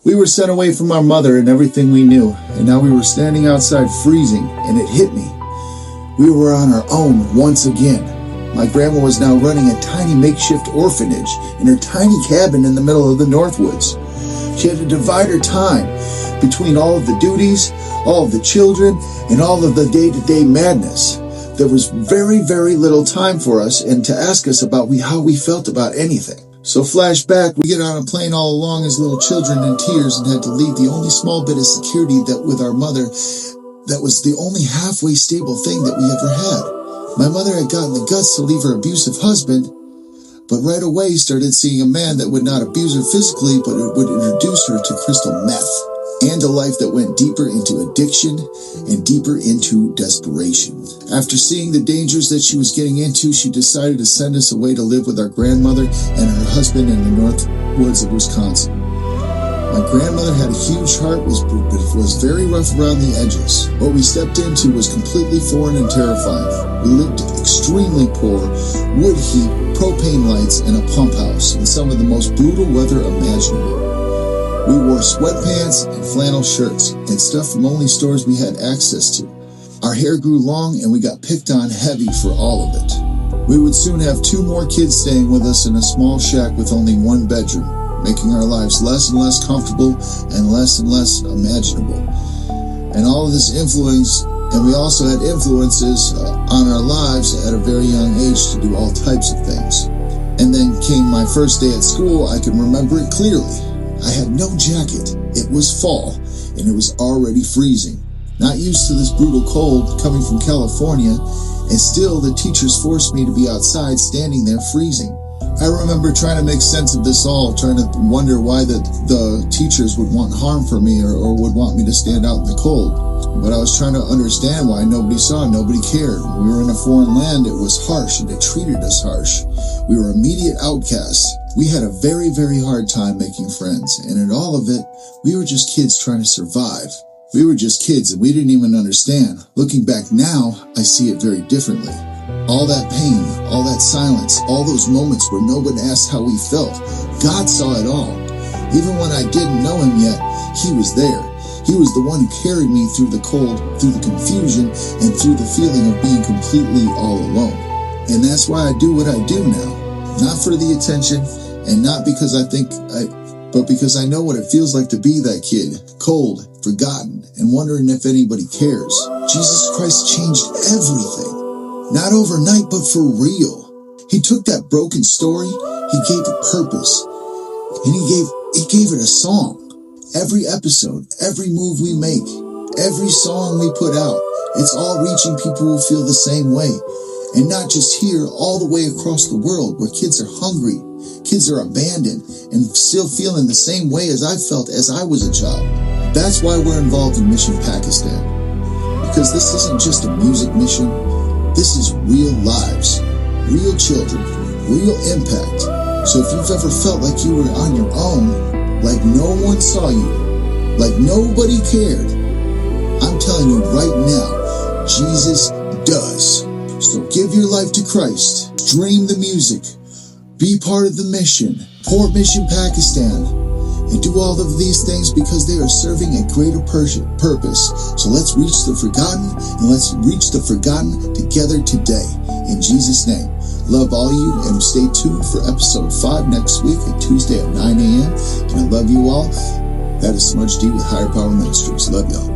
We were sent away from our mother and everything we knew, and now we were standing outside freezing, and it hit me. We were on our own once again. My grandma was now running a tiny makeshift orphanage in her tiny cabin in the middle of the Northwoods. She had to divide her time between all of the duties, all of the children, and all of the day-to-day madness. There was very, very little time for us and to ask us about how we felt about anything. So flashback, we get on a plane all along as little children in tears and had to leave the only small bit of security that with our mother that was the only halfway stable thing that we ever had. My mother had gotten the guts to leave her abusive husband, but right away started seeing a man that would not abuse her physically, but would introduce her to crystal meth and a life that went deeper into addiction and deeper into desperation. After seeing the dangers that she was getting into, she decided to send us away to live with our grandmother and her husband in the North Woods of Wisconsin. My grandmother had a huge heart, but was very rough around the edges. What we stepped into was completely foreign and terrifying. We lived extremely poor, wood heap, propane lights, and a pump house in some of the most brutal weather imaginable. We wore sweatpants and flannel shirts and stuff from only stores we had access to. Our hair grew long and we got picked on heavy for all of it. We would soon have 2 more kids staying with us in a small shack with only 1 bedroom, making our lives less and less comfortable and less imaginable. And all of this influence, and we also had influences on our lives at a very young age to do all types of things. And then came my first day at school. I can remember it clearly. I had no jacket. It was fall, and it was already freezing. Not used to this brutal cold coming from California, and still the teachers forced me to be outside standing there freezing. I remember trying to make sense of this all, trying to wonder why the teachers would want harm for me or would want me to stand out in the cold. But I was trying to understand why nobody saw, nobody cared. We were in a foreign land, it was harsh, and it treated us harsh. We were immediate outcasts. We had a very, very hard time making friends, and in all of it, we were just kids trying to survive. We were just kids, and we didn't even understand. Looking back now, I see it very differently. All that pain, all that silence, all those moments where no one asked how we felt, God saw it all. Even when I didn't know Him yet, He was there. He was the one who carried me through the cold, through the confusion, and through the feeling of being completely all alone. And that's why I do what I do now. Not for the attention, and not because but because I know what it feels like to be that kid, cold, forgotten, and wondering if anybody cares. Jesus Christ changed everything. Not overnight, but for real. He took that broken story, He gave it purpose, and He gave it a song. Every episode, every move we make, every song we put out, it's all reaching people who feel the same way. And not just here, all the way across the world, where kids are hungry, kids are abandoned, and still feeling the same way as I felt as I was a child. That's why we're involved in Mission Pakistan. Because this isn't just a music mission. This is real lives, real children, real impact. So if you've ever felt like you were on your own, like no one saw you, like nobody cared, I'm telling you right now, Jesus does. So give your life to Christ, dream the music, be part of the mission, support Mission Pakistan, and do all of these things because they are serving a greater purpose. So let's reach the forgotten, and let's reach the forgotten together today. In Jesus' name, love all you, and stay tuned for episode 5 next week at Tuesday at 9 a.m. And I love you all. That is Smudge D with Higher Power Ministries. Love y'all.